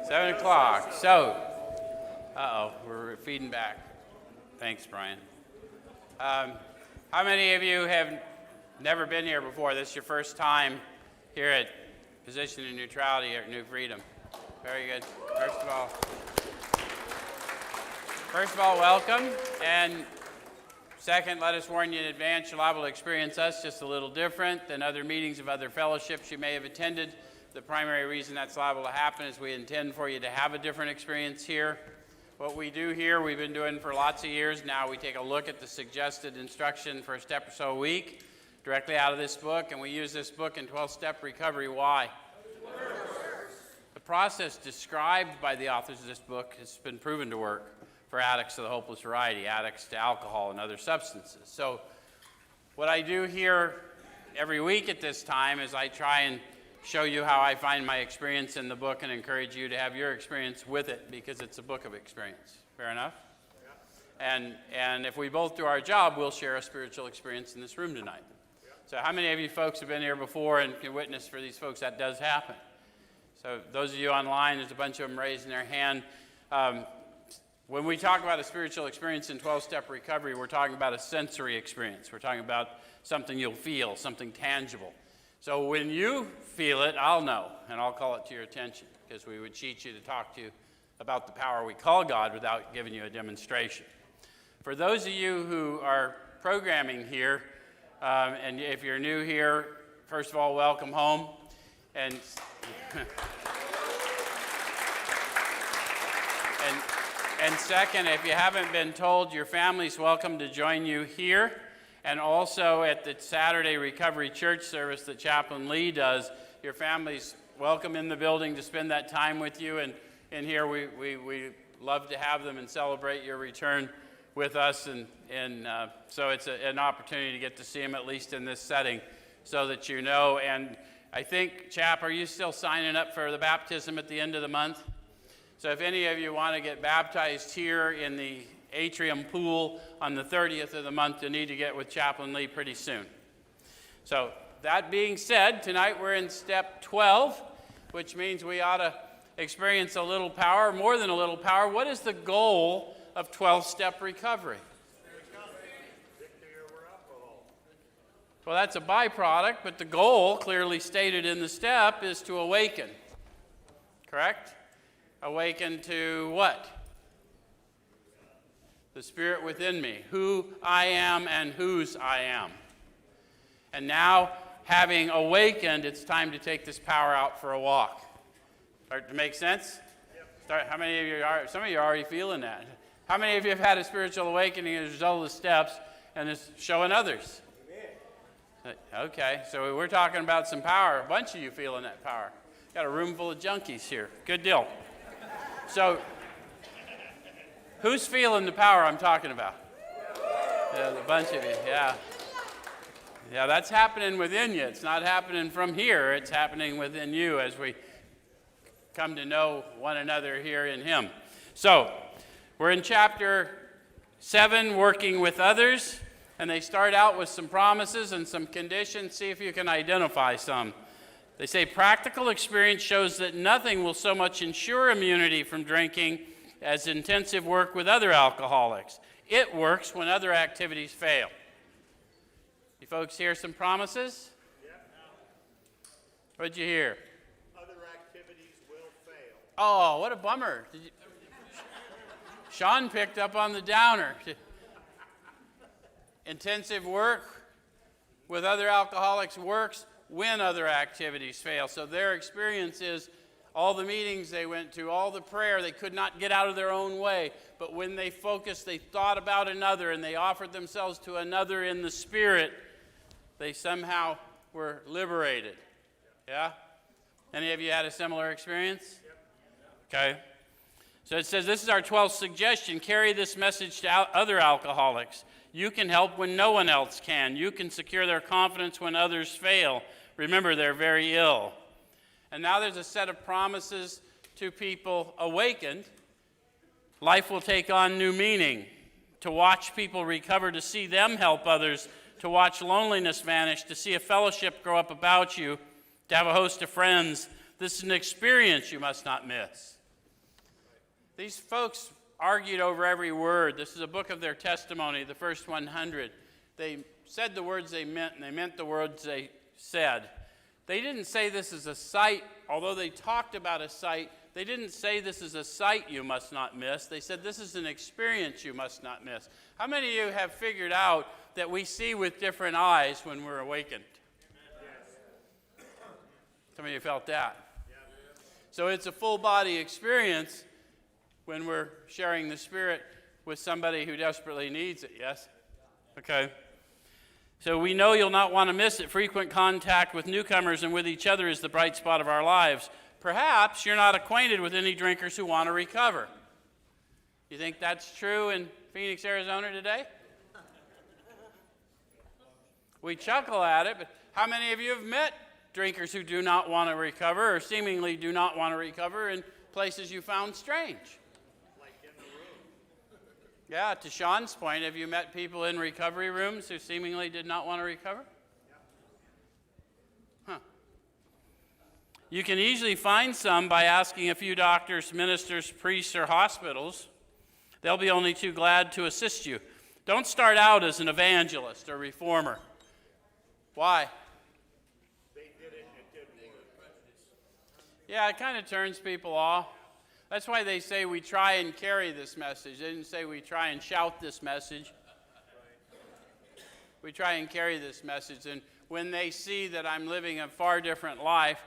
7 o'clock. So, we're feeding back. Thanks, Brian. How many of you have never been here before? This is your first time here at Position in Neutrality here at New Freedom. Very good. First of all, welcome. And second, let us warn you in advance, you're liable to experience us just a little different than other meetings of other fellowships you may have attended. The primary reason that's liable to happen is we intend for you to have a different experience here. What we do here, we've been doing for lots of years now. We take a look at the suggested instruction for a step or so a week, directly out of this book, and we use this book in 12-step recovery. Why? The process described by the authors of this book has been proven to work for addicts of the hopeless variety, addicts to alcohol and other substances. So what I do here every week at this time is I try and show you how I find my experience in the book and encourage you to have your experience with it because it's a book of experience. Fair enough? Yeah. And if we both do our job, we'll share a spiritual experience in this room tonight. Yeah. So how many of you folks have been here before and can witness for these folks that does happen? So those of you online, there's a bunch of them raising their hand. When we talk about a spiritual experience in 12-step recovery, we're talking about a sensory experience. We're talking about something you'll feel, something tangible. So when you feel it, I'll know, and I'll call it to your attention, because we would cheat you to talk to you about the power we call God without giving you a demonstration. For those of you who are programming here, and if you're new here, first of all, welcome home. And second, if you haven't been told, your family's welcome to join you here. And also at the Saturday Recovery Church service that Chaplain Lee does, your family's welcome in the building to spend that time with you. And in here, we love to have them and celebrate your return with us. And so it's an opportunity to get to see them, at least in this setting, so that you know. And I think, Chap, are you still signing up for the baptism at the end of the month? So if any of you want to get baptized here in the atrium pool on the 30th of the month, you'll need to get with Chaplain Lee pretty soon. So that being said, tonight we're in step 12, which means we ought to experience a little power, more than a little power. What is the goal of 12-step recovery? Well, that's a byproduct, but the goal, clearly stated in the step, is to awaken. Correct? Awaken to what? The Spirit within me, who I am and whose I am. And now, having awakened, it's time to take this power out for a walk. Start to make sense? Yep. How many of you are? Some of you are already feeling that. How many of you have had a spiritual awakening as a result of the steps and is showing others? Amen. Okay, so we're talking about some power. A bunch of you feeling that power. Got a room full of junkies here. Good deal. So, who's feeling the power I'm talking about? Yeah, a bunch of you, yeah. Yeah, that's happening within you. It's not happening from here. It's happening within you as we come to know one another here in Him. So, we're in chapter 7, working with others, and they start out with some promises and some conditions. See if you can identify some. They say practical experience shows that nothing will so much ensure immunity from drinking as intensive work with other alcoholics. It works when other activities fail. You folks hear some promises? Yep. What'd you hear? Other activities will fail. Oh, what a bummer. Sean picked up on the downer. Intensive work with other alcoholics works when other activities fail. So their experience is all the meetings they went to, all the prayer, they could not get out of their own way. But when they focused, they thought about another and they offered themselves to another in the Spirit, they somehow were liberated. Yeah? Any of you had a similar experience? Okay. So it says, this is our 12th suggestion. Carry this message to other alcoholics. You can help when no one else can. You can secure their confidence when others fail. Remember, they're very ill. And now there's a set of promises to people awakened. Life will take on new meaning. To watch people recover, to see them help others, to watch loneliness vanish, to see a fellowship grow up about you, to have a host of friends. This is an experience you must not miss. These folks argued over every word. This is a book of their testimony, the first 100. They said the words they meant, and they meant the words they said. They didn't say this is a sight, although they talked about a sight. They didn't say this is a sight you must not miss. They said this is an experience you must not miss. How many of you have figured out that we see with different eyes when we're awakened? Yes. Some of you felt that. So it's a full body experience when we're sharing the Spirit with somebody who desperately needs it, yes? Okay. So we know you'll not want to miss it. Frequent contact with newcomers and with each other is the bright spot of our lives. Perhaps you're not acquainted with any drinkers who want to recover. You think that's true in Phoenix, Arizona today? We chuckle at it, but how many of you have met drinkers who do not want to recover or seemingly do not want to recover in places you found strange? Like in the room. Yeah, to Sean's point, have you met people in recovery rooms who seemingly did not want to recover? Huh. You can easily find some by asking a few doctors, ministers, priests, or hospitals. They'll be only too glad to assist you. Don't start out as an evangelist or reformer. Why? Yeah, it kind of turns people off. That's why they say we try and carry this message. They didn't say we try and shout this message. We try and carry this message. And when they see that I'm living a far different life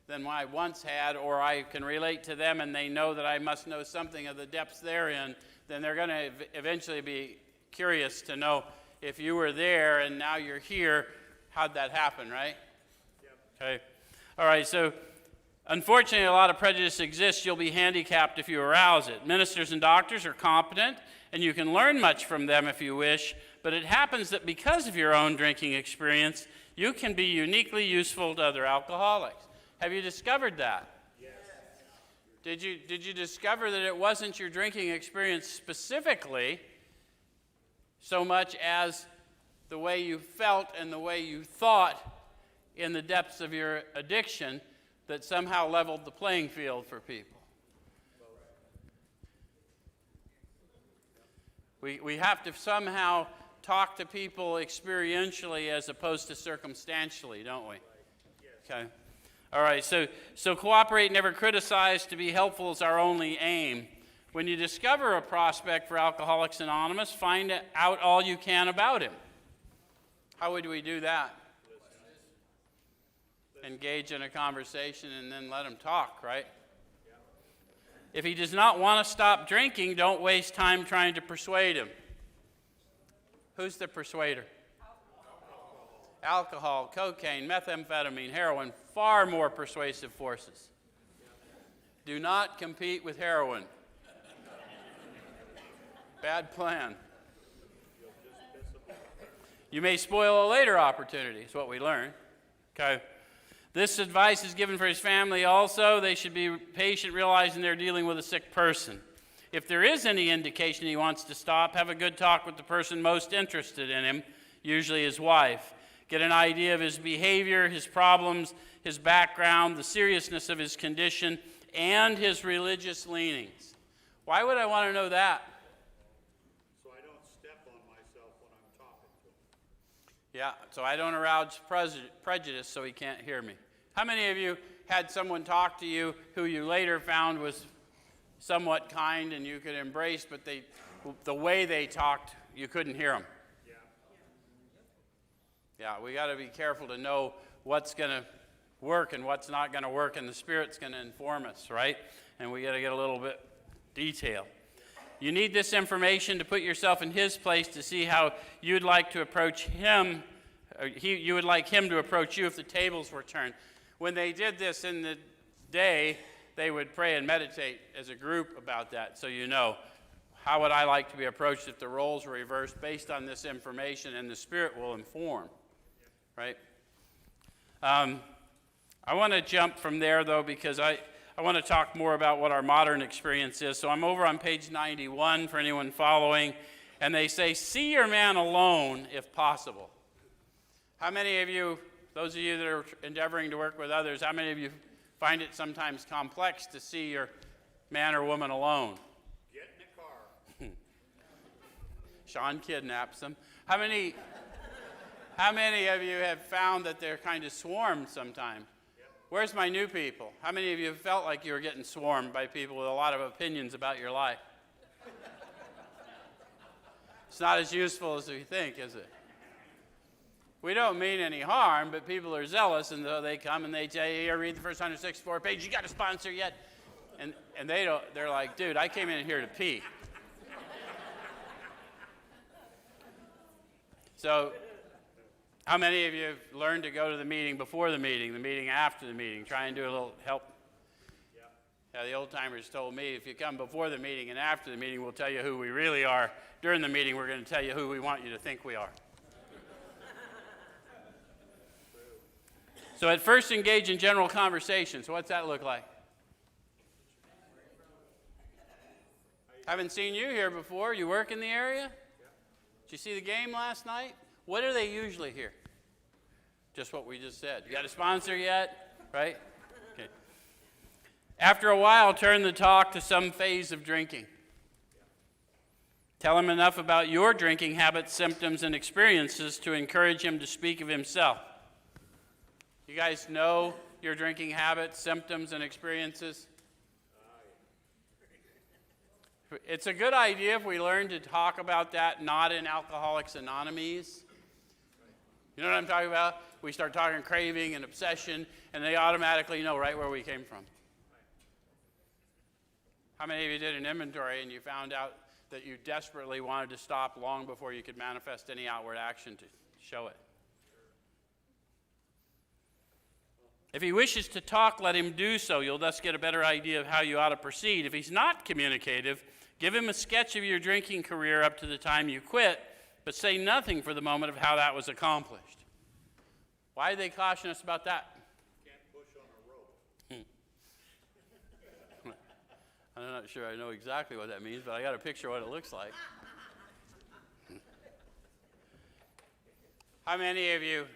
than I once had, or I can relate to them and they know that I must know something of the depths they're in, then they're going to eventually be curious to know if you were there and now you're here, how'd that happen, right? Yep. Okay. All right, so unfortunately, a lot of prejudice exists. You'll be handicapped if you arouse it. Ministers and doctors are competent, and you can learn much from them if you wish, but it happens that because of your own drinking experience, you can be uniquely useful to other alcoholics. Have you discovered that? Yes. Did you discover that it wasn't your drinking experience specifically so much as the way you felt and the way you thought in the depths of your addiction that somehow leveled the playing field for people? We have to somehow talk to people experientially as opposed to circumstantially, don't we? Okay. All right, so cooperate, never criticize. To be helpful is our only aim. When you discover a prospect for Alcoholics Anonymous, find out all you can about him. How would we do that? Engage in a conversation and then let him talk, right? If he does not want to stop drinking, don't waste time trying to persuade him. Who's the persuader? Alcohol, cocaine, methamphetamine, heroin, far more persuasive forces. Do not compete with heroin. Bad plan. You may spoil a later opportunity, is what we learn. Okay. This advice is given for his family also. They should be patient, realizing they're dealing with a sick person. If there is any indication he wants to stop, have a good talk with the person most interested in him, usually his wife. Get an idea of his behavior, his problems, his background, the seriousness of his condition, and his religious leanings. Why would I want to know that? So I don't step on myself when I'm talking to him. Yeah, so I don't arouse prejudice so he can't hear me. How many of you had someone talk to you who you later found was somewhat kind and you could embrace, but the way they talked, you couldn't hear them? Yeah, we got to be careful to know what's going to work and what's not going to work, and the Spirit's going to inform us, right? And we got to get a little bit detail. You need this information to put yourself in his place to see how you'd like to approach him, or you would like him to approach you if the tables were turned. When they did this in the day, they would pray and meditate as a group about that, so you know. How would I like to be approached if the roles were reversed based on this information, and the Spirit will inform, right? I want to jump from there, though, because I want to talk more about what our modern experience is. So I'm over on page 91 for anyone following, and they say, see your man alone if possible. How many of you, those of you that are endeavoring to work with others, how many of you find it sometimes complex to see your Man or woman alone? Get in the car. Sean kidnaps them. How many of you have found that they're kind of swarmed sometime? Yep. Where's my new people? How many of you have felt like you were getting swarmed by people with a lot of opinions about your life? It's not as useful as we think, is it? We don't mean any harm, but people are zealous, and so they come and they say, here, read the first 164 pages. You got a sponsor yet? And they don't. They're like, dude, I came in here to pee. So, how many of you have learned to go to the meeting before the meeting after the meeting, try and do a little help? Yeah, the old timers told me, if you come before the meeting and after the meeting, we'll tell you who we really are. During the meeting, we're going to tell you who we want you to think we are. So at first, engage in general conversation. So what's that look like? Haven't seen you here before. You work in the area? Did you see the game last night? What do they usually hear? Just what we just said. You got a sponsor yet? Right? Okay. After a while, turn the talk to some phase of drinking. Tell him enough about your drinking habits, symptoms, and experiences to encourage him to speak of himself. You guys know your drinking habits, symptoms, and experiences? It's a good idea if we learn to talk about that not in Alcoholics Anonymous. You know what I'm talking about? We start talking craving and obsession, and they automatically know right where we came from. How many of you did an inventory and you found out that you desperately wanted to stop long before you could manifest any outward action to show it? If he wishes to talk, let him do so. You'll thus get a better idea of how you ought to proceed. If he's not communicative, give him a sketch of your drinking career up to the time you quit, but say nothing for the moment of how that was accomplished. Why do they caution us about that? Can't push on a rope. I'm not sure I know exactly what that means, but I got a picture of what it looks like. How many of you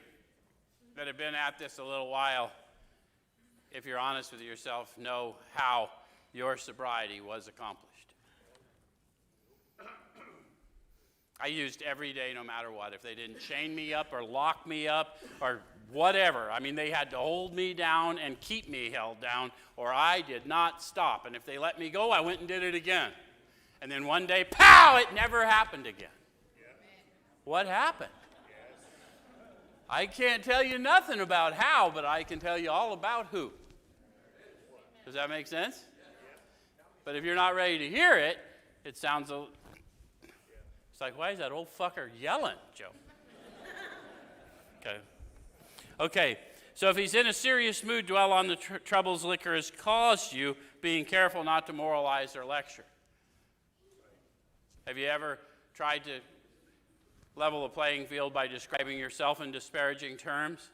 that have been at this a little while, if you're honest with yourself, know how your sobriety was accomplished? I used every day no matter what. If they didn't chain me up or lock me up or whatever, I mean, they had to hold me down and keep me held down, or I did not stop. And if they let me go, I went and did it again. And then one day, pow, it never happened again. Yeah. What happened? Yes. I can't tell you nothing about how, but I can tell you all about who. Does that make sense? But if you're not ready to hear it, it sounds a... It's like, why is that old fucker yelling, Joe? Okay, so if he's in a serious mood, dwell on the troubles liquor has caused you, being careful not to moralize or lecture. Have you ever tried to level the playing field by describing yourself in disparaging terms?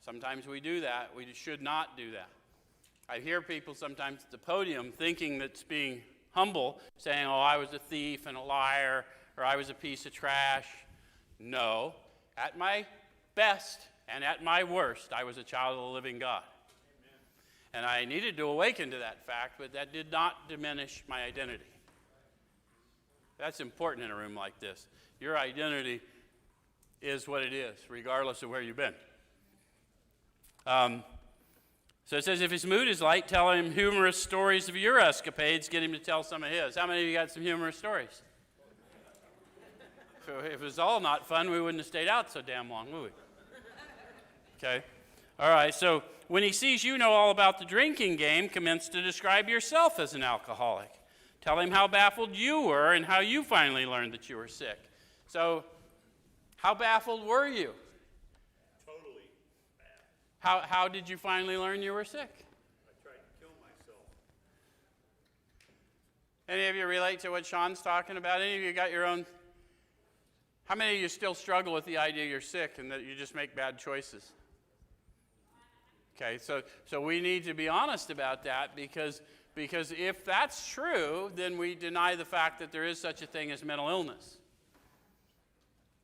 Sometimes we do that. We should not do that. I hear people sometimes at the podium thinking that's being humble, saying, oh, I was a thief and a liar, or I was a piece of trash. No, at my best and at my worst, I was a child of the living God. Amen. And I needed to awaken to that fact, but that did not diminish my identity. That's important in a room like this. Your identity is what it is, regardless of where you've been. So it says, if his mood is light, tell him humorous stories of your escapades. Get him to tell some of his. How many of you got some humorous stories? If it was all not fun, we wouldn't have stayed out so damn long, would we? Okay. All right, so when he sees you know all about the drinking game, commence to describe yourself as an alcoholic. Tell him how baffled you were and how you finally learned that you were sick. So, how baffled were you? Totally bad. How did you finally learn you were sick? I tried to kill myself. Any of you relate to what Sean's talking about? Any of you got your own? How many of you still struggle with the idea you're sick and that you just make bad choices? Okay, so we need to be honest about that because if that's true, then we deny the fact that there is such a thing as mental illness.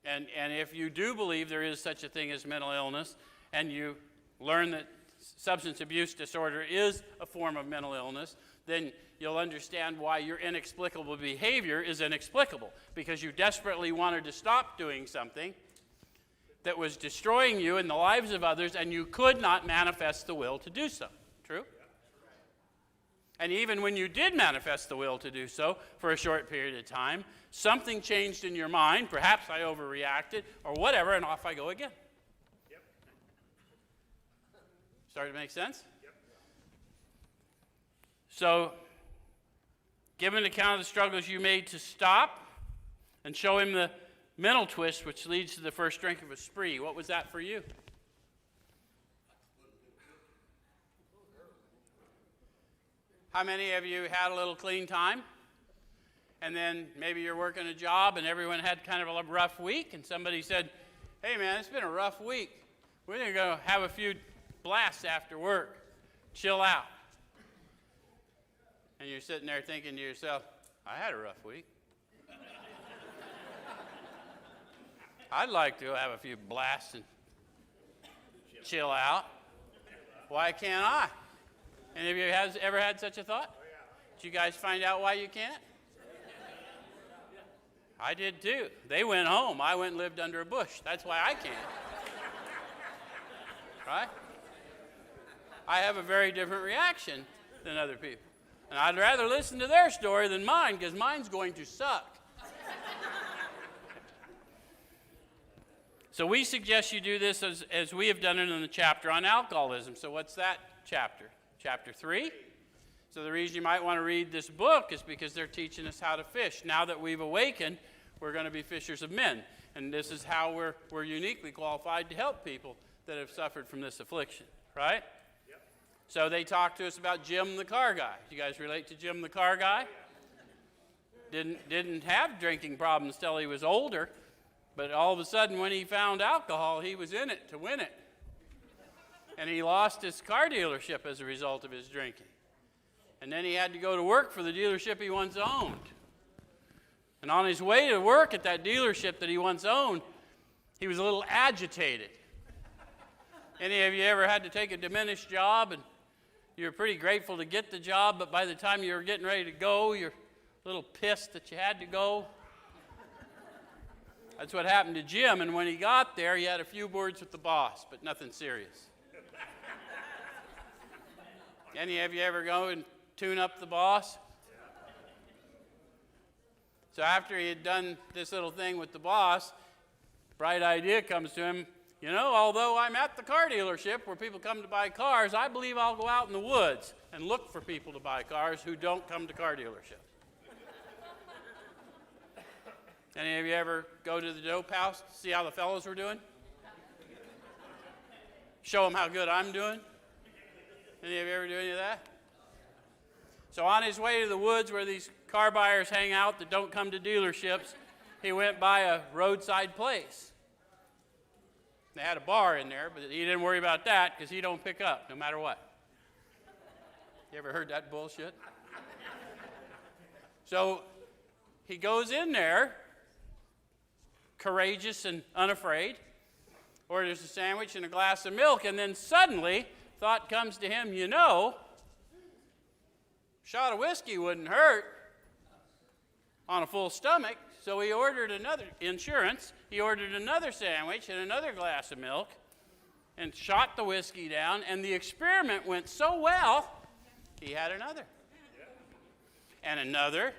And if you do believe there is such a thing as mental illness, and you learn that substance abuse disorder is a form of mental illness, then you'll understand why your inexplicable behavior is inexplicable, because you desperately wanted to stop doing something that was destroying you and the lives of others, and you could not manifest the will to do so. True? And even when you did manifest the will to do so for a short period of time, something changed in your mind. Perhaps I overreacted or whatever, and off I go again. Yep. Starting to make sense? Yep. So, give an account of the struggles you made to stop, and show him the mental twist which leads to the first drink of a spree. What was that for you? How many of you had a little clean time? And then maybe you're working a job and everyone had kind of a rough week, and somebody said, hey man, it's been a rough week. We're going to go have a few blasts after work. Chill out. And you're sitting there thinking to yourself, I had a rough week. I'd like to have a few blasts and chill out. Why can't I? Any of you has ever had such a thought? Did you guys find out why you can't? I did too. They went home. I went and lived under a bush. That's why I can't. Right? I have a very different reaction than other people. And I'd rather listen to their story than mine, because mine's going to suck. So we suggest you do this as we have done it in the chapter on alcoholism. So what's that chapter? Chapter 3. So the reason you might want to read this book is because they're teaching us how to fish. Now that we've awakened, we're going to be fishers of men. And this is how we're uniquely qualified to help people that have suffered from this affliction, right? Yep. So they talked to us about Jim the car guy. You guys relate to Jim the car guy? Didn't have drinking problems till he was older, but all of a sudden when he found alcohol, he was in it to win it. And he lost his car dealership as a result of his drinking. And then he had to go to work for the dealership he once owned. And on his way to work at that dealership that he once owned, he was a little agitated. Any of you ever had to take a diminished job and you were pretty grateful to get the job, but by the time you were getting ready to go, you're a little pissed that you had to go? That's what happened to Jim, and when he got there, he had a few words with the boss, but nothing serious. Any of you ever go and tune up the boss? So after he had done this little thing with the boss, bright idea comes to him. You know, although I'm at the car dealership where people come to buy cars, I believe I'll go out in the woods and look for people to buy cars who don't come to car dealerships. Any of you ever go to the dope house to see how the fellows were doing? Show them how good I'm doing? Any of you ever do any of that? So on his way to the woods where these car buyers hang out that don't come to dealerships, he went by a roadside place. They had a bar in there, but he didn't worry about that because he don't pick up no matter what. You ever heard that bullshit? So he goes in there, courageous and unafraid, orders a sandwich and a glass of milk, and then suddenly thought comes to him, you know, a shot of whiskey wouldn't hurt on a full stomach. So he ordered another insurance. He ordered another sandwich and another glass of milk and shot the whiskey down, and the experiment went so well, he had another. And another,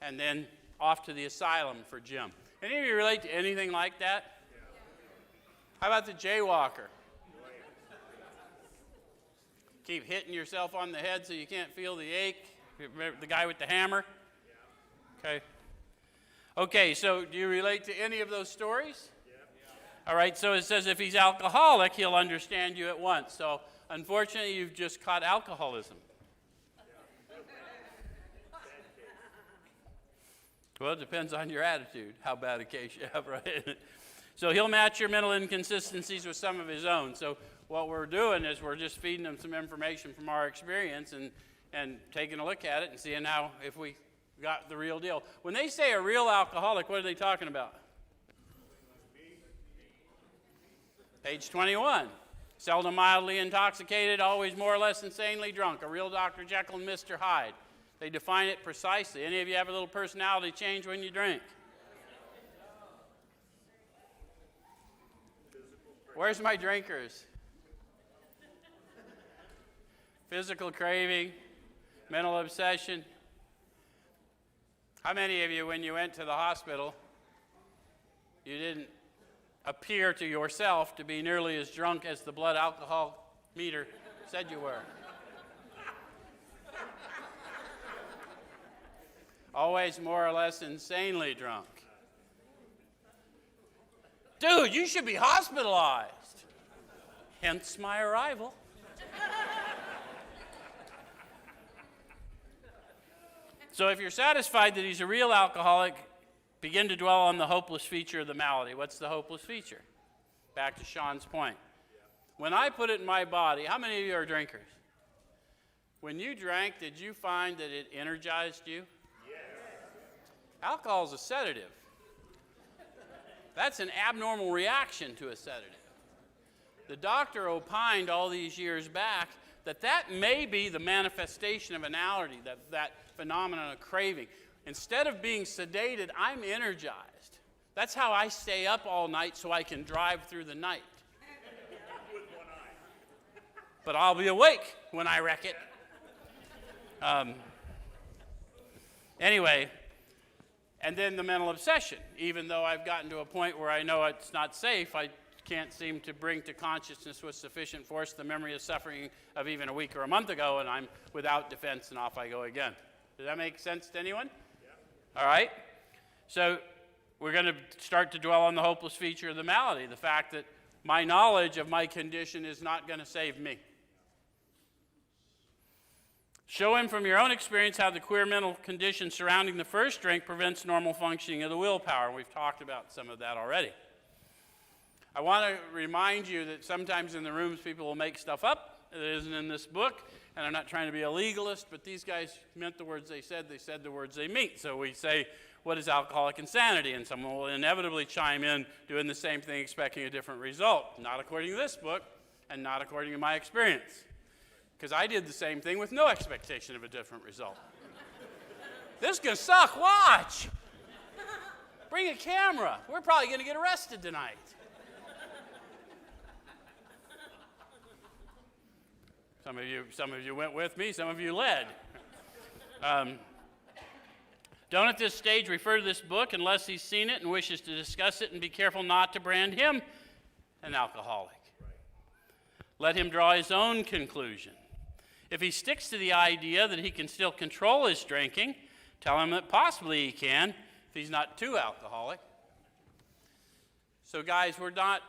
and then off to the asylum for Jim. Any of you relate to anything like that? How about the jaywalker? Keep hitting yourself on the head so you can't feel the ache. Remember the guy with the hammer? Okay. Okay, so do you relate to any of those stories? All right, so it says if he's alcoholic, he'll understand you at once. So unfortunately, you've just caught alcoholism. Well, it depends on your attitude, how bad a case you have, right? So he'll match your mental inconsistencies with some of his own. So what we're doing is we're just feeding them some information from our experience and taking a look at it and seeing how, if we got the real deal. When they say a real alcoholic, what are they talking about? Page 21. Seldom mildly intoxicated, always more or less insanely drunk. A real Dr. Jekyll and Mr. Hyde. They define it precisely. Any of you have a little personality change when you drink? Where's my drinkers? Physical craving, mental obsession. How many of you, when you went to the hospital, you didn't appear to yourself to be nearly as drunk as the blood alcohol meter said you were? Always more or less insanely drunk. Dude, you should be hospitalized. Hence my arrival. So if you're satisfied that he's a real alcoholic, begin to dwell on the hopeless feature of the malady. What's the hopeless feature? Back to Sean's point. When I put it in my body, how many of you are drinkers? When you drank, did you find that it energized you? Yes. Alcohol is a sedative. That's an abnormal reaction to a sedative. The doctor opined all these years back that may be the manifestation of an allergy, that phenomenon of craving. Instead of being sedated, I'm energized. That's how I stay up all night so I can drive through the night. With one eye. But I'll be awake when I wreck it. Anyway, and then the mental obsession. Even though I've gotten to a point where I know it's not safe, I can't seem to bring to consciousness with sufficient force the memory of suffering of even a week or a month ago, and I'm without defense, and off I go again. Does that make sense to anyone? Yeah. All right. So we're going to start to dwell on the hopeless feature of the malady, the fact that my knowledge of my condition is not going to save me. Show him from your own experience how the queer mental condition surrounding the first drink prevents normal functioning of the willpower. We've talked about some of that already. I want to remind you that sometimes in the rooms people will make stuff up that isn't in this book, and I'm not trying to be a legalist, but these guys meant the words they said the words they mean. So we say, what is alcoholic insanity? And someone will inevitably chime in doing the same thing, expecting a different result. Not according to this book, and not according to my experience. Because I did the same thing with no expectation of a different result. This is going to suck, watch! Bring a camera. We're probably going to get arrested tonight. Some of you went with me, some of you led. Don't at this stage refer to this book unless he's seen it and wishes to discuss it, and be careful not to brand him an alcoholic. Let him draw his own conclusion. If he sticks to the idea that he can still control his drinking, tell him that possibly he can if he's not too alcoholic. So guys, we're not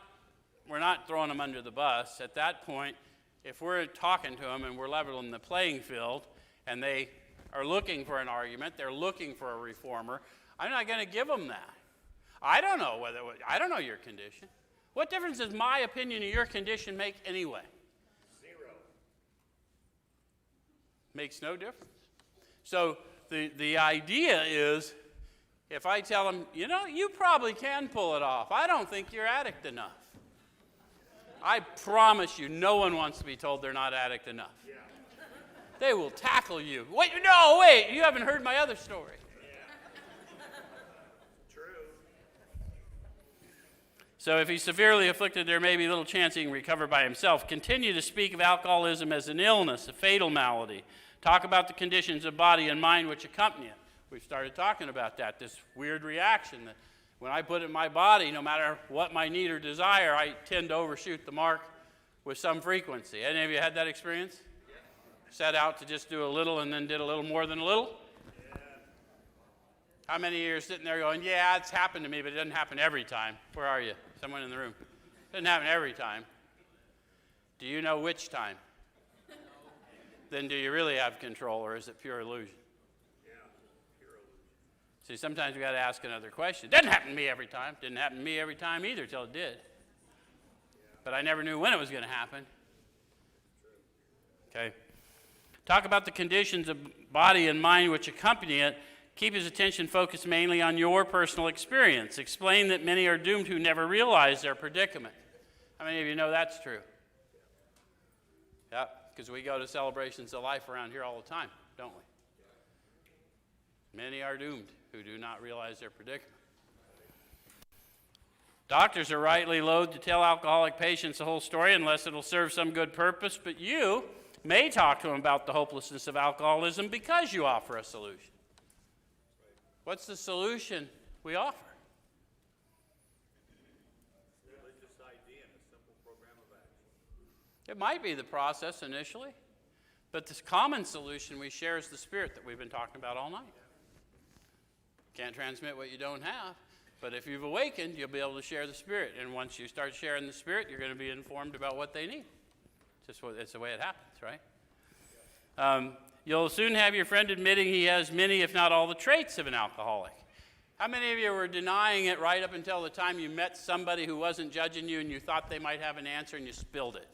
throwing him under the bus. At that point, if we're talking to them and we're leveling the playing field and they are looking for an argument, they're looking for a reformer, I'm not going to give them that. I don't know your condition. What difference does my opinion of your condition make anyway? Zero. Makes no difference. So the idea is, if I tell them, you probably can pull it off. I don't think you're addict enough. I promise you, no one wants to be told they're not addict enough. Yeah. They will tackle you. Wait, you haven't heard my other story. Yeah. True. So if he's severely afflicted, there may be little chance he can recover by himself. Continue to speak of alcoholism as an illness, a fatal malady. Talk about the conditions of body and mind which accompany it. We've started talking about that, this weird reaction that when I put it in my body, no matter what my need or desire, I tend to overshoot the mark with some frequency. Any of you had that experience? Yeah. Set out to just do a little and then did a little more than a little? Yeah. How many of you are sitting there going, yeah, it's happened to me, but it doesn't happen every time? Where are you? Someone in the room. It doesn't happen every time. Do you know which time? Then do you really have control, or is it pure illusion? See, sometimes we got to ask another question. Doesn't happen to me every time. Didn't happen to me every time either till it did. But I never knew when it was going to happen. Okay. Talk about the conditions of body and mind which accompany it. Keep his attention focused mainly on your personal experience. Explain that many are doomed who never realize their predicament. How many of you know that's true? Yep, because we go to celebrations of life around here all the time, don't we? Many are doomed who do not realize their predicament. Doctors are rightly loath to tell alcoholic patients the whole story unless it'll serve some good purpose, but you may talk to them about the hopelessness of alcoholism because you offer a solution. What's the solution we offer? Religious idea and a simple program of action. It might be the process initially, but the common solution we share is the Spirit that we've been talking about all night. Can't transmit what you don't have, but if you've awakened, you'll be able to share the Spirit. And once you start sharing the Spirit, you're going to be informed about what they need. It's the way it happens, right? You'll soon have your friend admitting he has many, if not all, the traits of an alcoholic. How many of you were denying it right up until the time you met somebody who wasn't judging you and you thought they might have an answer and you spilled it?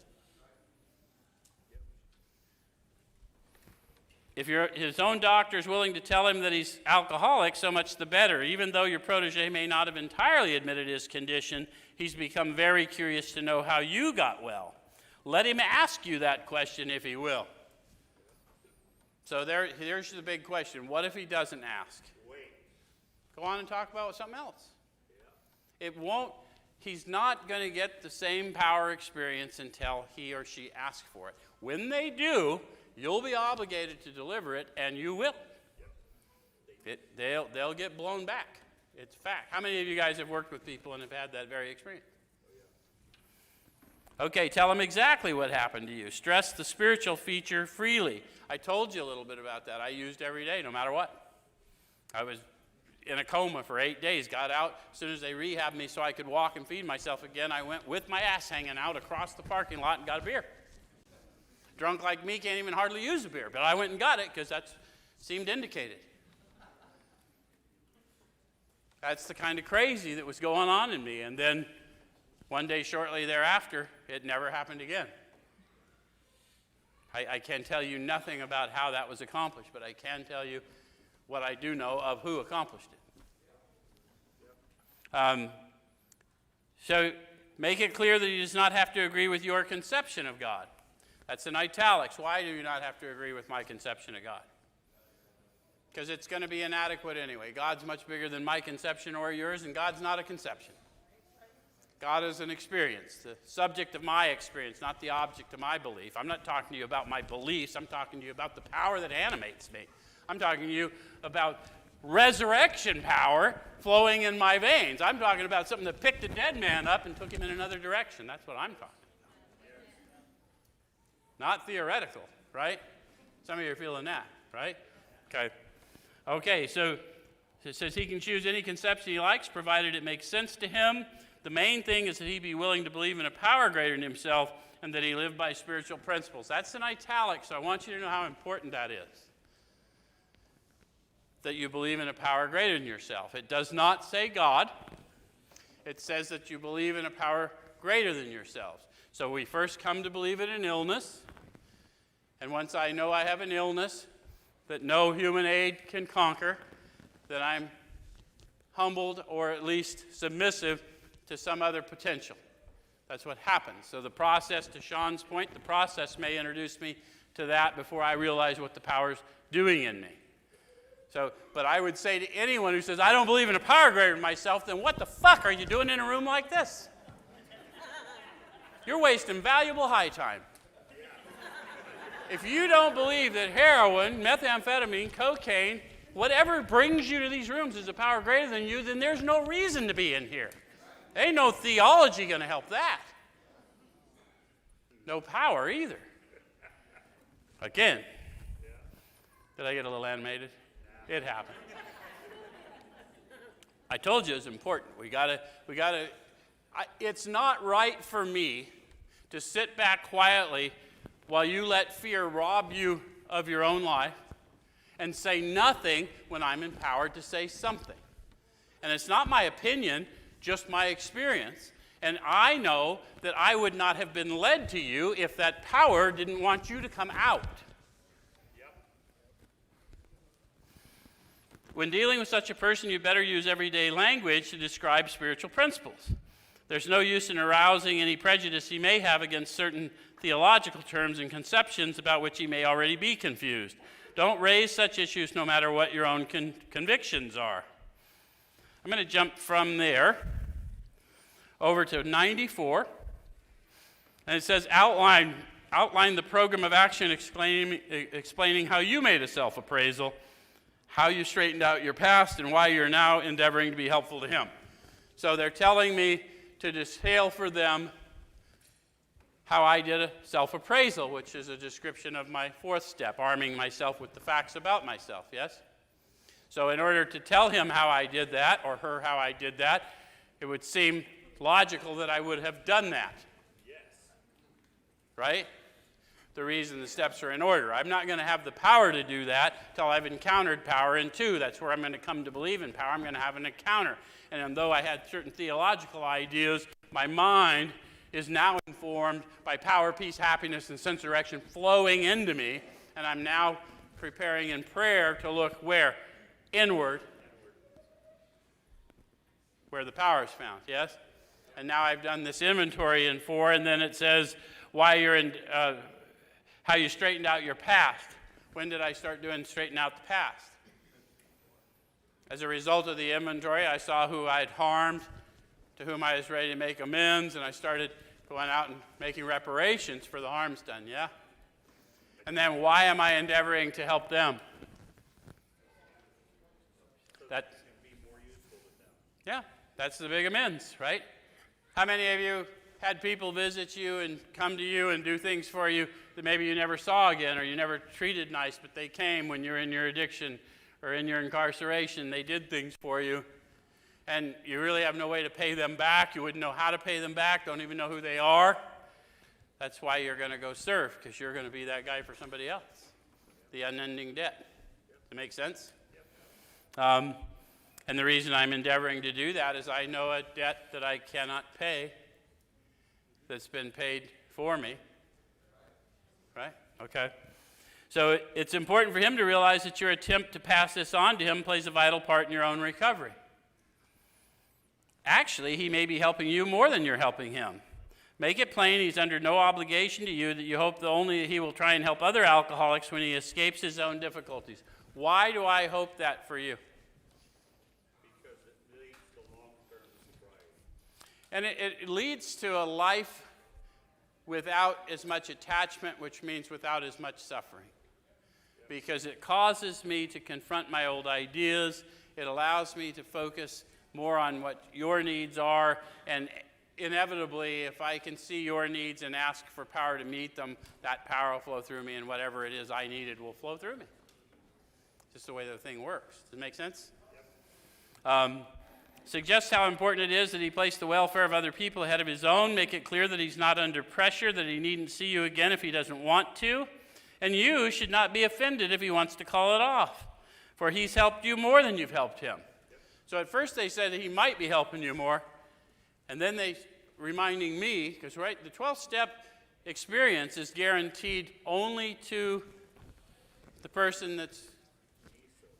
If his own doctor is willing to tell him that he's alcoholic, so much the better. Even though your protege may not have entirely admitted his condition, he's become very curious to know how you got well. Let him ask you that question if he will. So here's the big question. What if he doesn't ask? Wait. Go on and talk about something else. He's not going to get the same power experience until he or she asks for it. When they do, you'll be obligated to deliver it, and you will. They'll get blown back. It's fact. How many of you guys have worked with people and have had that very experience? Okay, tell them exactly what happened to you. Stress the spiritual feature freely. I told you a little bit about that. I used every day, no matter what. I was in a coma for 8 days, got out. As soon as they rehabbed me so I could walk and feed myself again, I went with my ass hanging out across the parking lot and got a beer. Drunk like me can't even hardly use a beer, but I went and got it because that seemed indicated. That's the kind of crazy that was going on in me. And then one day shortly thereafter, it never happened again. I can tell you nothing about how that was accomplished, but I can tell you what I do know of who accomplished it. So make it clear that he does not have to agree with your conception of God. That's in italics. Why do you not have to agree with my conception of God? Because it's going to be inadequate anyway. God's much bigger than my conception or yours, and God's not a conception. God is an experience, the subject of my experience, not the object of my belief. I'm not talking to you about my beliefs. I'm talking to you about the power that animates me. I'm talking to you about resurrection power flowing in my veins. I'm talking about something that picked a dead man up and took him in another direction. That's what I'm talking about. Not theoretical, right? Some of you are feeling that, right? Okay, so it says he can choose any conception he likes, provided it makes sense to him. The main thing is that he be willing to believe in a power greater than himself and that he live by spiritual principles. That's in italics, so I want you to know how important that is. That you believe in a power greater than yourself. It does not say God. It says that you believe in a power greater than yourselves. So we first come to believe in an illness. And once I know I have an illness that no human aid can conquer, then I'm humbled or at least submissive to some other potential. That's what happens. So the process, to Sean's point, the process may introduce me to that before I realize what the power's doing in me. But I would say to anyone who says, I don't believe in a power greater than myself, then what the fuck are you doing in a room like this? You're wasting valuable high time. If you don't believe that heroin, methamphetamine, cocaine, whatever brings you to these rooms is a power greater than you, then there's no reason to be in here. Ain't no theology going to help that. No power either. Again, did I get a little animated? It happened. I told you it's important. We gotta. It's not right for me to sit back quietly while you let fear rob you of your own life and say nothing when I'm empowered to say something. And it's not my opinion, just my experience. And I know that I would not have been led to you if that power didn't want you to come out. When dealing with such a person, you better use everyday language to describe spiritual principles. There's no use in arousing any prejudice he may have against certain theological terms and conceptions about which he may already be confused. Don't raise such issues no matter what your own convictions are. I'm going to jump from there over to 94. And it says, outline the program of action explaining how you made a self-appraisal, how you straightened out your past, and why you're now endeavoring to be helpful to him. So they're telling me to detail for them how I did a self-appraisal, which is a description of my fourth step, arming myself with the facts about myself, yes? So in order to tell him how I did that, or her how I did that, it would seem logical that I would have done that. Yes. Right? The reason the steps are in order. I'm not going to have the power to do that until I've encountered power in 2. That's where I'm going to come to believe in power. I'm going to have an encounter. And though I had certain theological ideas, my mind is now informed by power, peace, happiness, and sense of direction flowing into me. And I'm now preparing in prayer to look where? Inward. Where the power is found, yes? And now I've done this inventory in 4, and then it says why you're in, how you straightened out your past. When did I start doing straighten out the past? As a result of the inventory, I saw who I had harmed, to whom I was ready to make amends, and I started going out and making reparations for the harms done, yeah? And then why am I endeavoring to help them? That, yeah, that's the big amends, right? How many of you had people visit you and come to you and do things for you that maybe you never saw again, or you never treated nice, but they came when you're in your addiction or in your incarceration? They did things for you, and you really have no way to pay them back. You wouldn't know how to pay them back, don't even know who they are. That's why you're going to go serve, because you're going to be that guy for somebody else. The unending debt. Does that make sense? And the reason I'm endeavoring to do that is I know a debt that I cannot pay that's been paid for me. Right? Okay. So it's important for him to realize that your attempt to pass this on to him plays a vital part in your own recovery. Actually, he may be helping you more than you're helping him. Make it plain he's under no obligation to you, that you hope that only he will try and help other alcoholics when he escapes his own difficulties. Why do I hope that for you? Because it leads to long-term sobriety. And it leads to a life without as much attachment, which means without as much suffering. Because it causes me to confront my old ideas. It allows me to focus more on what your needs are. And inevitably, if I can see your needs and ask for power to meet them, that power will flow through me, and whatever it is I needed will flow through me. Just the way the thing works. Does it make sense? Suggests how important it is that he place the welfare of other people ahead of his own. Make it clear that he's not under pressure, that he needn't see you again if he doesn't want to. And you should not be offended if he wants to call it off, for he's helped you more than you've helped him. So at first they said that he might be helping you more, and then they reminding me, because right, the 12-step experience is guaranteed only to the person that's,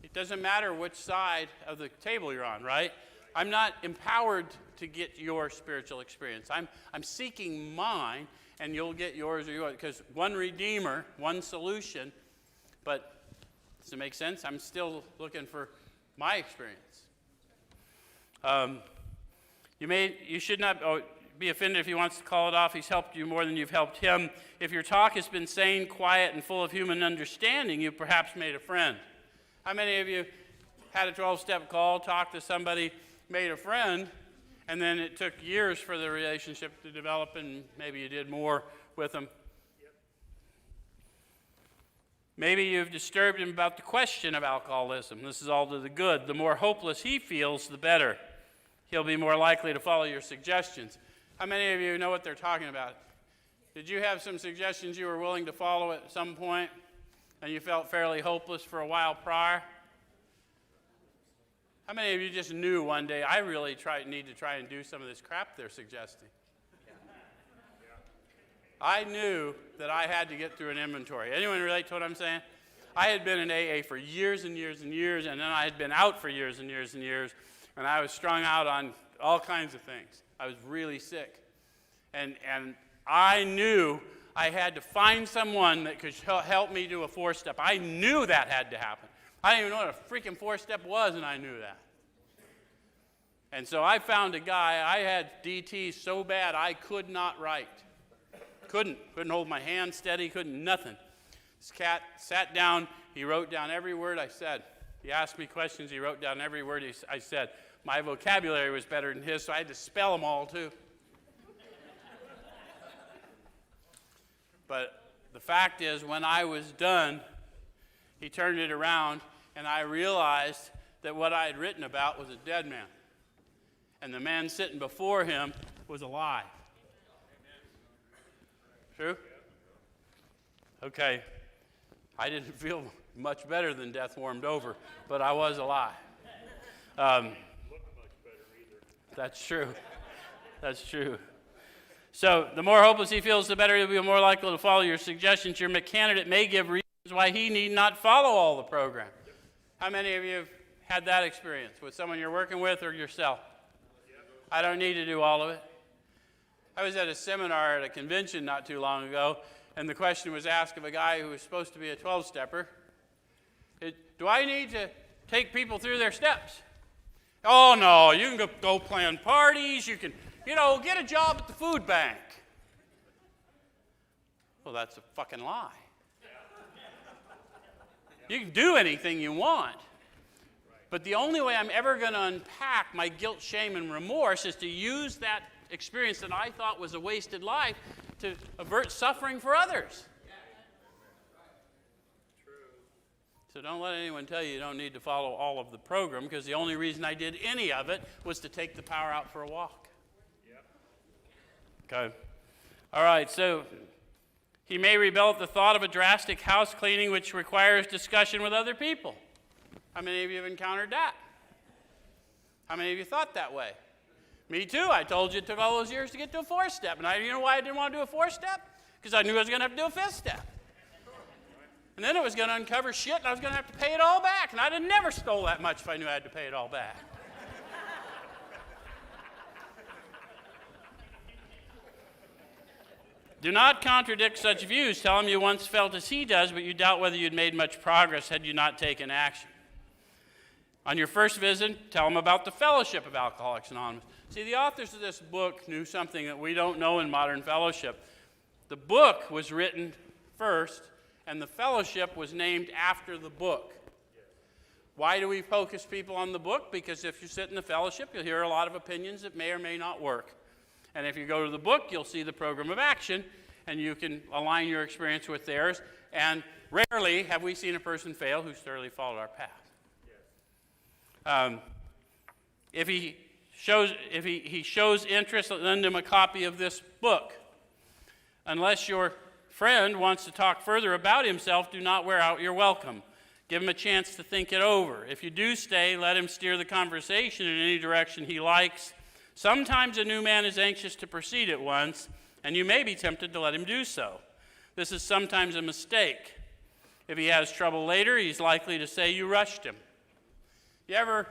it doesn't matter which side of the table you're on, right? I'm not empowered to get your spiritual experience. I'm seeking mine, and you'll get yours or yours, because one Redeemer, one solution, but does it make sense? I'm still looking for my experience. You should not be offended if he wants to call it off. He's helped you more than you've helped him. If your talk has been sane, quiet, and full of human understanding, you've perhaps made a friend. How many of you had a 12-step call, talked to somebody, made a friend, and then it took years for the relationship to develop, and maybe you did more with them? Yep. Maybe you've disturbed him about the question of alcoholism. This is all to the good. The more hopeless he feels, the better. He'll be more likely to follow your suggestions. How many of you know what they're talking about? Did you have some suggestions you were willing to follow at some point, and you felt fairly hopeless for a while prior? How many of you just knew one day, I really need to try and do some of this crap they're suggesting? I knew that I had to get through an inventory. Anyone relate to what I'm saying? I had been in AA for years and years and years, and then I had been out for years and years and years, and I was strung out on all kinds of things. I was really sick. And I knew I had to find someone that could help me do a 4-step. I knew that had to happen. I didn't even know what a freaking 4-step was, and I knew that. And so I found a guy. I had DT so bad I could not write. Couldn't hold my hand steady, couldn't nothing. This cat sat down, he wrote down every word I said. He asked me questions, he wrote down every word I said. My vocabulary was better than his, so I had to spell them all too. But the fact is, when I was done, he turned it around, and I realized that what I had written about was a dead man. And the man sitting before him was alive. True? Okay. I didn't feel much better than death warmed over, but I was alive. Looked much better either. That's true. That's true. So the more hopeless he feels, the better he'll be more likely to follow your suggestions. Your candidate may give reasons why he need not follow all the program. How many of you have had that experience with someone you're working with or yourself? I don't need to do all of it. I was at a seminar at a convention not too long ago, and the question was asked of a guy who was supposed to be a 12-stepper. Do I need to take people through their steps? Oh, no, you can go plan parties, you can, get a job at the food bank. Well, that's a fucking lie. You can do anything you want. But the only way I'm ever going to unpack my guilt, shame, and remorse is to use that experience that I thought was a wasted life to avert suffering for others. So don't let anyone tell you don't need to follow all of the program, because the only reason I did any of it was to take the power out for a walk. Okay. All right, so he may rebel at the thought of a drastic house cleaning which requires discussion with other people. How many of you have encountered that? How many of you thought that way? Me too. I told you it took all those years to get to a 4-step. And you know why I didn't want to do a 4-step? Because I knew I was going to have to do a 5th step. And then it was going to uncover shit, and I was going to have to pay it all back. And I'd have never stole that much if I knew I had to pay it all back. Do not contradict such views. Tell him you once felt as he does, but you doubt whether you'd made much progress had you not taken action. On your first visit, tell them about the Fellowship of Alcoholics Anonymous. See, the authors of this book knew something that we don't know in modern fellowship. The book was written first, and the fellowship was named after the book. Why do we focus people on the book? Because if you sit in the fellowship, you'll hear a lot of opinions that may or may not work. And if you go to the book, you'll see the program of action, and you can align your experience with theirs. And rarely have we seen a person fail who's thoroughly followed our path. If he shows interest, lend him a copy of this book. Unless your friend wants to talk further about himself, do not wear out your welcome. Give him a chance to think it over. If you do stay, let him steer the conversation in any direction he likes. Sometimes a new man is anxious to proceed at once, and you may be tempted to let him do so. This is sometimes a mistake. If he has trouble later, he's likely to say you rushed him. You ever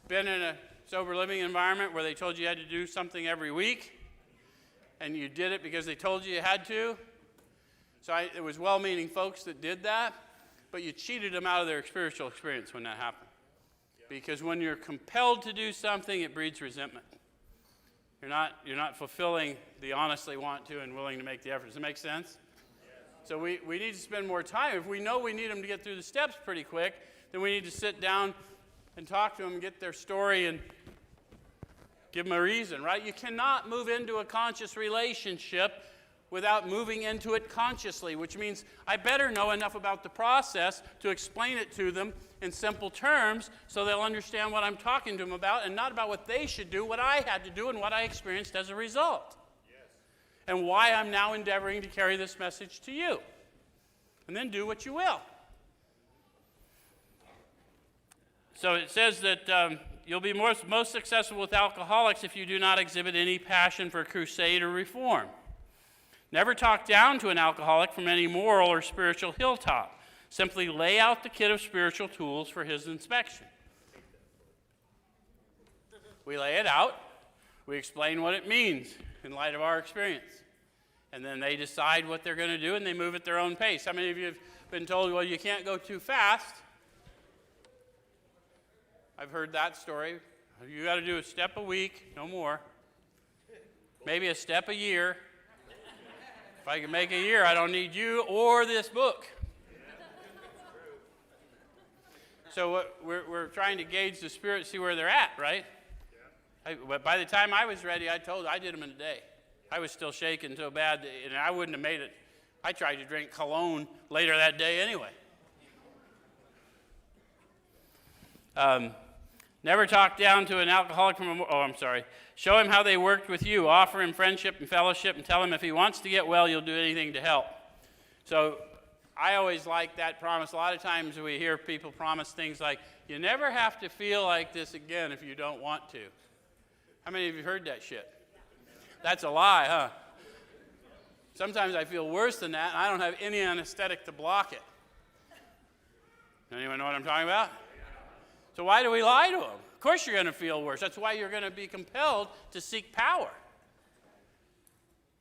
been in a sober living environment where they told you had to do something every week, and you did it because they told you had to? So it was well-meaning folks that did that, but you cheated them out of their spiritual experience when that happened. Because when you're compelled to do something, it breeds resentment. You're not fulfilling the honestly want to and willing to make the effort. Does it make sense? So we need to spend more time. If we know we need them to get through the steps pretty quick, then we need to sit down and talk to them and get their story and give them a reason, right? You cannot move into a conscious relationship without moving into it consciously, which means I better know enough about the process to explain it to them in simple terms so they'll understand what I'm talking to them about, and not about what they should do, what I had to do, and what I experienced as a result. Yes. And why I'm now endeavoring to carry this message to you. And then do what you will. So it says that you'll be most successful with alcoholics if you do not exhibit any passion for crusade or reform. Never talk down to an alcoholic from any moral or spiritual hilltop. Simply lay out the kit of spiritual tools for his inspection. We lay it out. We explain what it means in light of our experience. And then they decide what they're going to do, and they move at their own pace. How many of you have been told, well, you can't go too fast? I've heard that story. You got to do a step a week, no more. Maybe a step a year. If I can make a year, I don't need you or this book. So we're trying to gauge the spirit, see where they're at, right? But by the time I was ready, I did them in a day. I was still shaking so bad, and I wouldn't have made it. I tried to drink cologne later that day anyway. Never talk down to an alcoholic Show him how they worked with you. Offer him friendship and fellowship, and tell him if he wants to get well, you'll do anything to help. So I always like that promise. A lot of times we hear people promise things like, you never have to feel like this again if you don't want to. How many of you heard that shit? That's a lie, huh? Sometimes I feel worse than that, and I don't have any anesthetic to block it. Anyone know what I'm talking about? So why do we lie to them? Of course you're going to feel worse. That's why you're going to be compelled to seek power.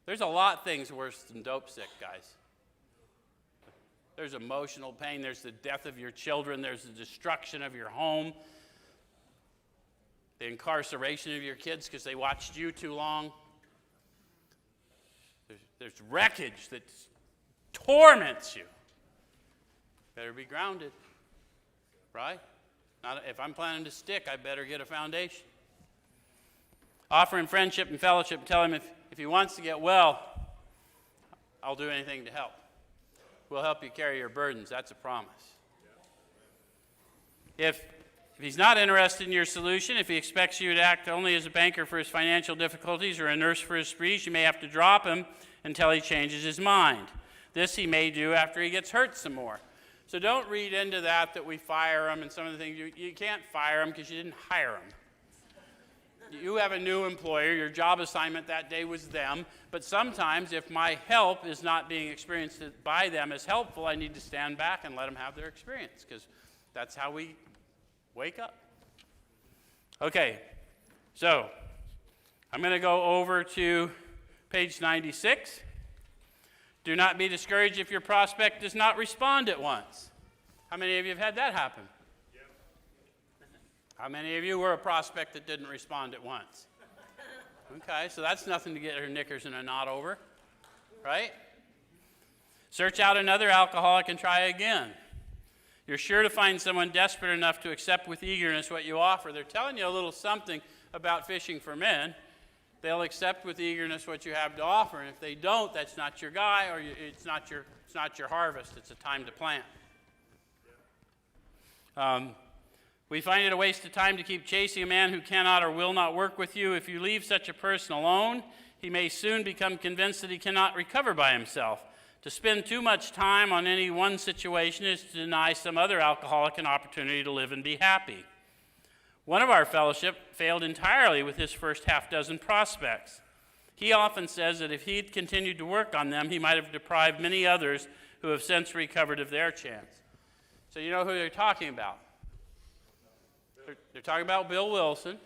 There's a lot of things worse than dope sick, guys. There's emotional pain. There's the death of your children. There's the destruction of your home. The incarceration of your kids because they watched you too long. There's wreckage that torments you. Better be grounded, right? If I'm planning to stick, I better get a foundation. Offer him friendship and fellowship. Tell him if he wants to get well, I'll do anything to help. We'll help you carry your burdens. That's a promise. If he's not interested in your solution, if he expects you to act only as a banker for his financial difficulties or a nurse for his sprees, you may have to drop him until he changes his mind. This he may do after he gets hurt some more. So don't read into that we fire him and some of the things. You can't fire him because you didn't hire him. You have a new employer. Your job assignment that day was them. But sometimes if my help is not being experienced by them as helpful, I need to stand back and let them have their experience because that's how we wake up. Okay, so I'm going to go over to page 96. Do not be discouraged if your prospect does not respond at once. How many of you have had that happen? Yep. How many of you were a prospect that didn't respond at once? Okay, so that's nothing to get her knickers in a knot over, right? Search out another alcoholic and try again. You're sure to find someone desperate enough to accept with eagerness what you offer. They're telling you a little something about fishing for men. They'll accept with eagerness what you have to offer, and if they don't, that's not your guy, or it's not your harvest. It's a time to plant. We find it a waste of time to keep chasing a man who cannot or will not work with you. If you leave such a person alone, he may soon become convinced that he cannot recover by himself. To spend too much time on any one situation is to deny some other alcoholic an opportunity to live and be happy. One of our fellowship failed entirely with his first half-dozen prospects. He often says that if he'd continued to work on them, he might have deprived many others who have since recovered of their chance. So you know who they're talking about. They're talking about Bill Wilson.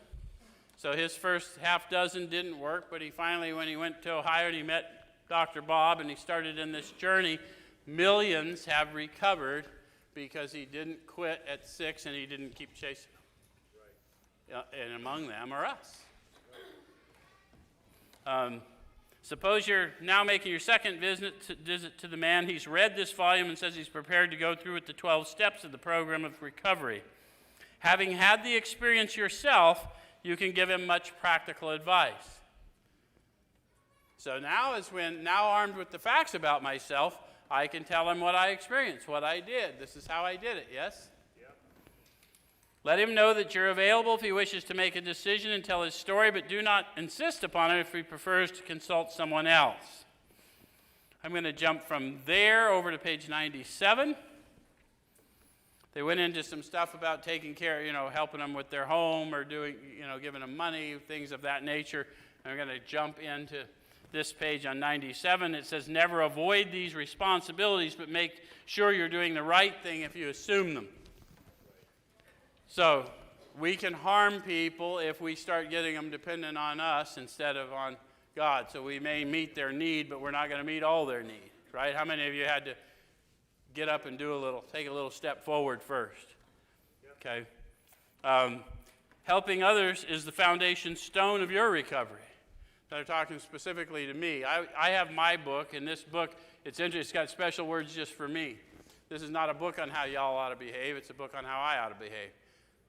So his first half-dozen didn't work, but he finally, when he went to Ohio and he met Dr. Bob and he started in this journey, millions have recovered because he didn't quit at 6 and he didn't keep chasing. And among them are us. Suppose you're now making your second visit to the man. He's read this volume and says he's prepared to go through with the 12 steps of the program of recovery. Having had the experience yourself, you can give him much practical advice. So now armed with the facts about myself, I can tell him what I experienced, what I did. This is how I did it, yes? Let him know that you're available if he wishes to make a decision and tell his story, but do not insist upon it if he prefers to consult someone else. I'm going to jump from there over to page 97. They went into some stuff about taking care, helping them with their home or doing, giving them money, things of that nature. I'm going to jump into this page on 97. It says, never avoid these responsibilities, but make sure you're doing the right thing if you assume them. So, we can harm people if we start getting them dependent on us instead of on God. So we may meet their need, but we're not going to meet all their need, right? How many of you had to get up and take a little step forward first? Okay. Helping others is the foundation stone of your recovery. They're talking specifically to me. I have my book, and this book, it's interesting. It's got special words just for me. This is not a book on how y'all ought to behave. It's a book on how I ought to behave.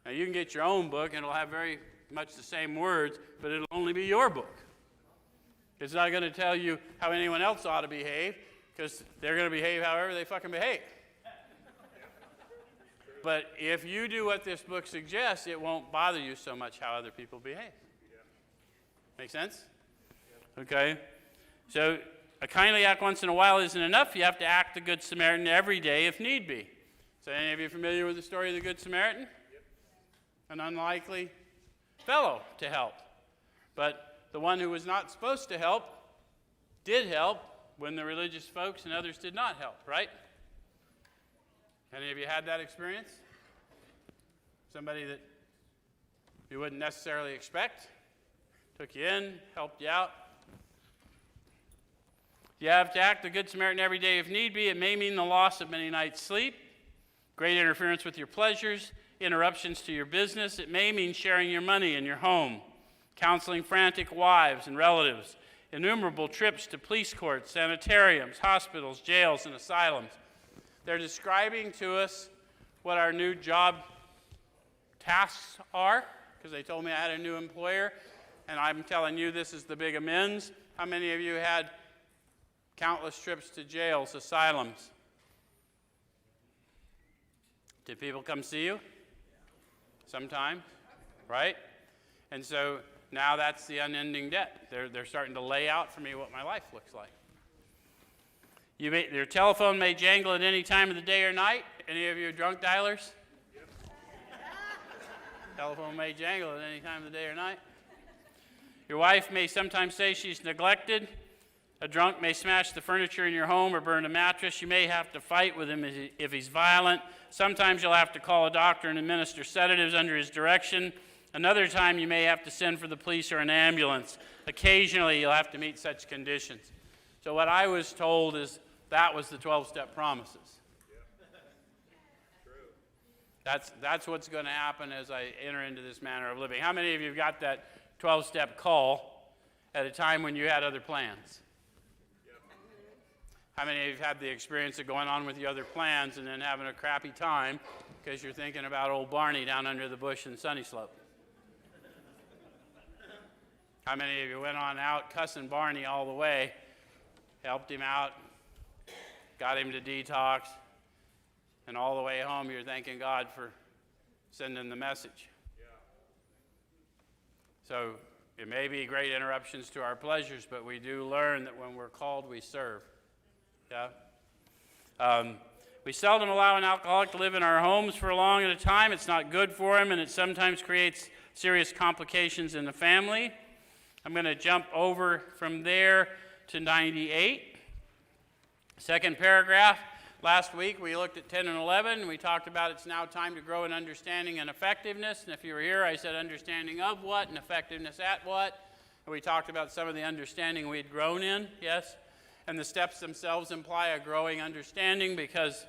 Now, you can get your own book, and it'll have very much the same words, but it'll only be your book. It's not going to tell you how anyone else ought to behave, because they're going to behave however they fucking behave. But if you do what this book suggests, it won't bother you so much how other people behave. Make sense? Okay. So a kindly act once in a while isn't enough. You have to act the Good Samaritan every day if need be. So any of you familiar with the story of the Good Samaritan? Yep. An unlikely fellow to help. But the one who was not supposed to help did help when the religious folks and others did not help, right? Any of you had that experience? Somebody that you wouldn't necessarily expect took you in, helped you out. You have to act the Good Samaritan every day if need be. It may mean the loss of many nights' sleep, great interference with your pleasures, interruptions to your business. It may mean sharing your money in your home, counseling frantic wives and relatives, innumerable trips to police courts, sanitariums, hospitals, jails, and asylums. They're describing to us what our new job tasks are, because they told me I had a new employer, and I'm telling you this is the big amends. How many of you had countless trips to jails, asylums? Did people come see you? Sometimes, right? And so now that's the unending debt. They're starting to lay out for me what my life looks like. Your telephone may jangle at any time of the day or night. Any of you drunk dialers? Yep. Telephone may jangle at any time of the day or night. Your wife may sometimes say she's neglected. A drunk may smash the furniture in your home or burn a mattress. You may have to fight with him if he's violent. Sometimes you'll have to call a doctor and administer sedatives under his direction. Another time you may have to send for the police or an ambulance. Occasionally you'll have to meet such conditions. So what I was told is that was the 12-step promises. That's what's going to happen as I enter into this manner of living. How many of you have got that 12-step call at a time when you had other plans? How many of you have had the experience of going on with your other plans and then having a crappy time because you're thinking about old Barney down under the bush in Sunny Slope? How many of you went on out cussing Barney all the way, helped him out, got him to detox, and all the way home you're thanking God for sending the message? Yeah. So it may be great interruptions to our pleasures, but we do learn that when we're called, we serve. Yeah. We seldom allow an alcoholic to live in our homes for long at a time. It's not good for him, and it sometimes creates serious complications in the family. I'm going to jump over from there to 98. Second paragraph. Last week we looked at 10 and 11, and we talked about it's now time to grow in understanding and effectiveness. And if you were here, I said understanding of what and effectiveness at what. And we talked about some of the understanding we'd grown in, yes? And the steps themselves imply a growing understanding because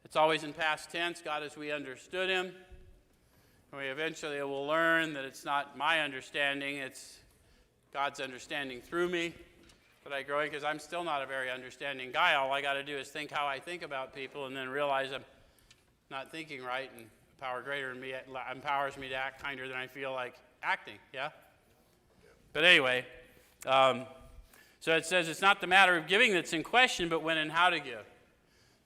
it's always in past tense, God as we understood him. And we eventually will learn that it's not my understanding, it's God's understanding through me that I grow in, because I'm still not a very understanding guy. All I got to do is think how I think about people and then realize I'm not thinking right, and power greater in me empowers me to act kinder than I feel like acting, yeah? But anyway, so it says it's not the matter of giving that's in question, but when and how to give.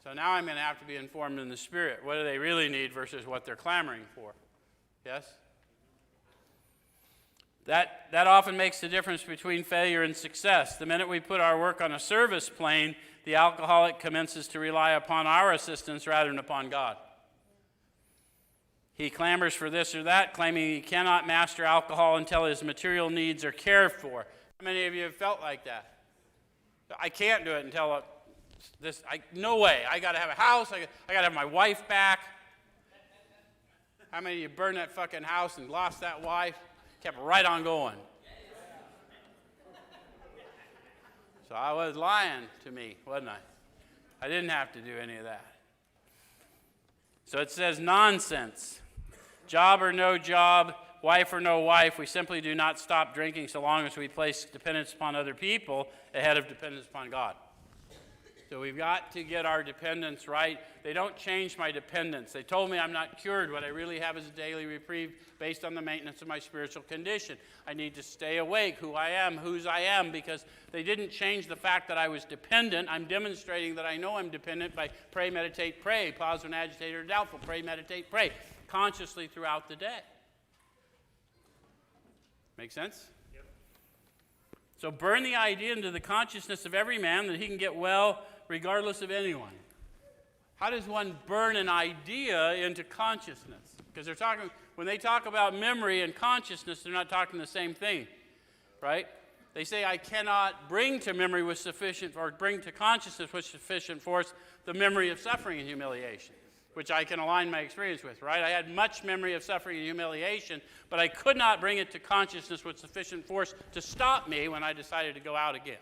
So now I'm going to have to be informed in the Spirit. What do they really need versus what they're clamoring for? Yes? That often makes the difference between failure and success. The minute we put our work on a service plane, the alcoholic commences to rely upon our assistance rather than upon God. He clamors for this or that, claiming he cannot master alcohol until his material needs are cared for. How many of you have felt like that? I can't do it until no way. I got to have a house. I got to have my wife back. How many of you burned that fucking house and lost that wife? Kept right on going. So I was lying to me, wasn't I? I didn't have to do any of that. So it says nonsense. Job or no job, wife or no wife, we simply do not stop drinking so long as we place dependence upon other people ahead of dependence upon God. So we've got to get our dependence right. They don't change my dependence. They told me I'm not cured. What I really have is a daily reprieve based on the maintenance of my spiritual condition. I need to stay awake, who I am, whose I am, because they didn't change the fact that I was dependent. I'm demonstrating that I know I'm dependent by pray, meditate, pray, pause when agitated or doubtful, pray, meditate, pray, consciously throughout the day. Make sense? Yep. So burn the idea into the consciousness of every man that he can get well regardless of anyone. How does one burn an idea into consciousness? Because when they talk about memory and consciousness, they're not talking the same thing, right? They say I cannot bring to memory with sufficient, or bring to consciousness with sufficient force the memory of suffering and humiliation, which I can align my experience with, right? I had much memory of suffering and humiliation, but I could not bring it to consciousness with sufficient force to stop me when I decided to go out again.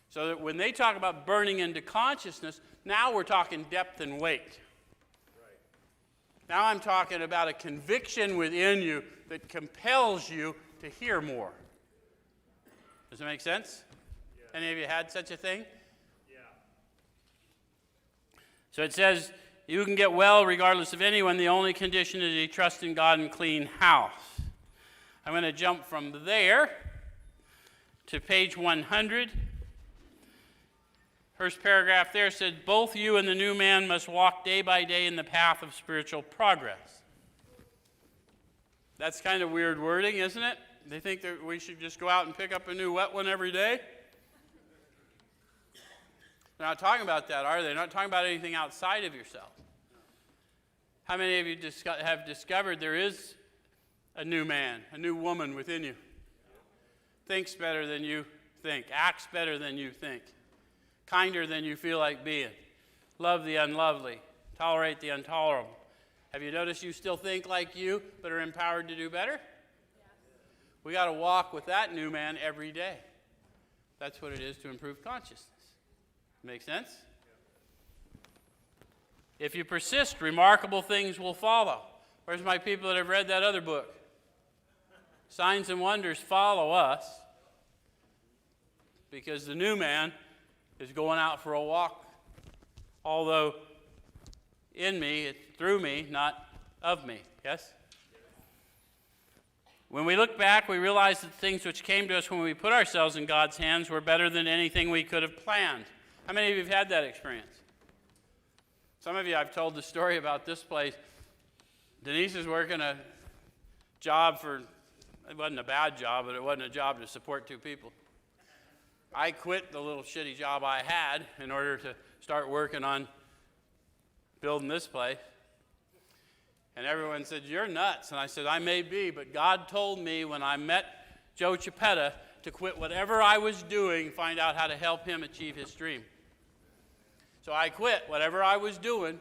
So that when they talk about burning into consciousness, now we're talking depth and weight. Right. Now I'm talking about a conviction within you that compels you to hear more. Does that make sense? Yeah. Any of you had such a thing? Yeah. So it says, you can get well regardless of anyone. The only condition is you trust in God and clean house. I'm going to jump from there to page 100. First paragraph there said, both you and the new man must walk day by day in the path of spiritual progress. That's kind of weird wording, isn't it? They think that we should just go out and pick up a new wet one every day. They're not talking about that, are they? They're not talking about anything outside of yourself. How many of you have discovered there is a new man, a new woman within you? Thinks better than you think, acts better than you think, kinder than you feel like being, love the unlovely, tolerate the intolerable. Have you noticed you still think like you, but are empowered to do better? Yes. We got to walk with that new man every day. That's what it is to improve consciousness. Make sense? If you persist, remarkable things will follow. Where's my people that have read that other book? Signs and wonders follow us because the new man is going out for a walk, although in me, it's through me, not of me. Yes? When we look back, we realize that things which came to us when we put ourselves in God's hands were better than anything we could have planned. How many of you have had that experience? Some of you, I've told the story about this place. Denise is working a job it wasn't a bad job, but it wasn't a job to support two people. I quit the little shitty job I had in order to start working on building this place. And everyone said, you're nuts. And I said, I may be, but God told me when I met Joe Chiapetta to quit whatever I was doing, find out how to help him achieve his dream. So I quit whatever I was doing,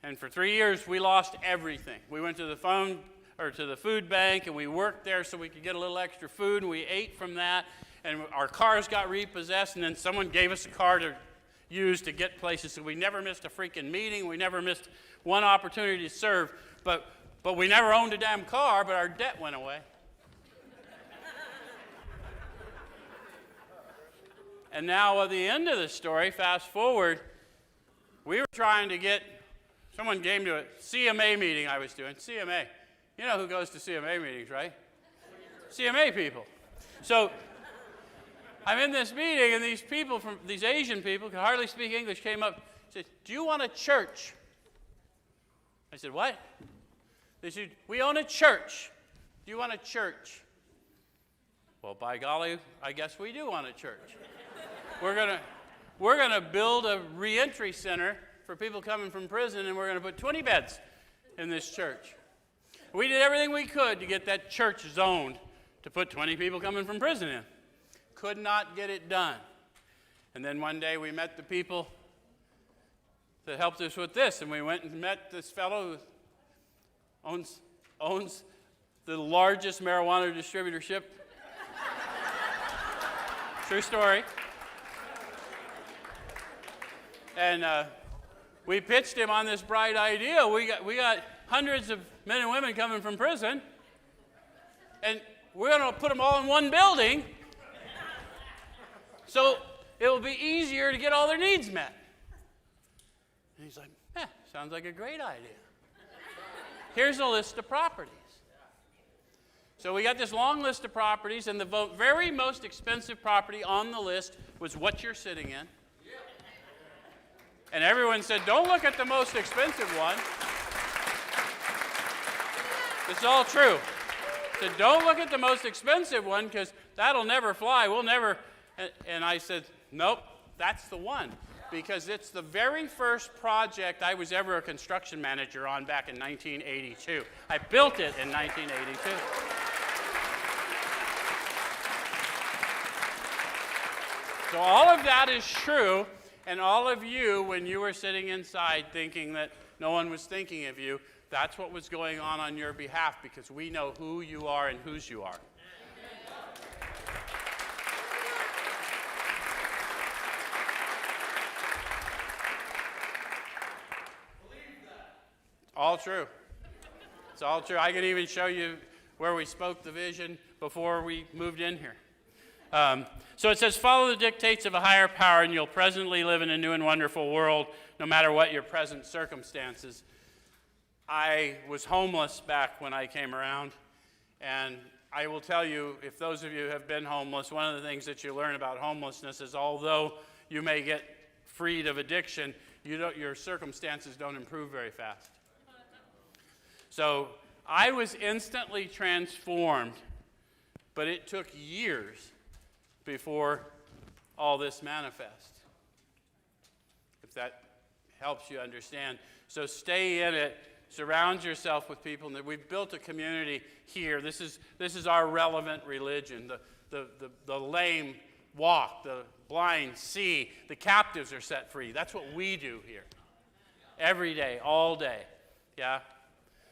and for 3 years we lost everything. We went to the food bank, and we worked there so we could get a little extra food, and we ate from that, and our cars got repossessed, and then someone gave us a car to use to get places. So we never missed a freaking meeting. We never missed one opportunity to serve, but we never owned a damn car, but our debt went away. And now at the end of the story, fast forward, we were trying to get, someone came to a CMA meeting I was doing. CMA. You know who goes to CMA meetings, right? CMA people. So I'm in this meeting, and these Asian people, could hardly speak English, came up and said, do you want a church? I said, what? They said, we own a church. Do you want a church? Well, by golly, I guess we do want a church. We're gonna build a reentry center for people coming from prison, and we're gonna put 20 beds in this church. We did everything we could to get that church zoned to put 20 people coming from prison in. Could not get it done. And then one day we met the people that helped us with this, and we went and met this fellow owns the largest marijuana distributorship. True story. And we pitched him on this bright idea. We got hundreds of men and women coming from prison, and we're going to put them all in one building, so it will be easier to get all their needs met. And he's like, sounds like a great idea. Here's a list of properties. So we got this long list of properties, and the very most expensive property on the list was what you're sitting in. And everyone said, don't look at the most expensive one. It's all true. So don't look at the most expensive one because that'll never fly. We'll never. And I said, nope, that's the one. Because it's the very first project I was ever a construction manager on back in 1982. I built it in 1982. So all of that is true. And all of you, when you were sitting inside thinking that no one was thinking of you, that's what was going on your behalf, because we know who you are and whose you are. All true. It's all true. I can even show you where we spoke the vision before we moved in here. So it says, follow the dictates of a higher power, and you'll presently live in a new and wonderful world, no matter what your present circumstances. I was homeless back when I came around, and I will tell you, if those of you have been homeless, one of the things that you learn about homelessness is although you may get freed of addiction, your circumstances don't improve very fast. So I was instantly transformed, but it took years before all this manifests, if that helps you understand. So stay in it. Surround yourself with people. We've built a community here. This is our relevant religion. The lame walk, the blind see, the captives are set free. That's what we do here. Every day, all day. Yeah?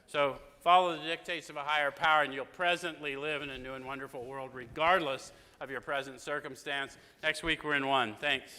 So follow the dictates of a higher power, and you'll presently live in a new and wonderful world regardless of your present circumstance. Next week we're in 1. Thanks.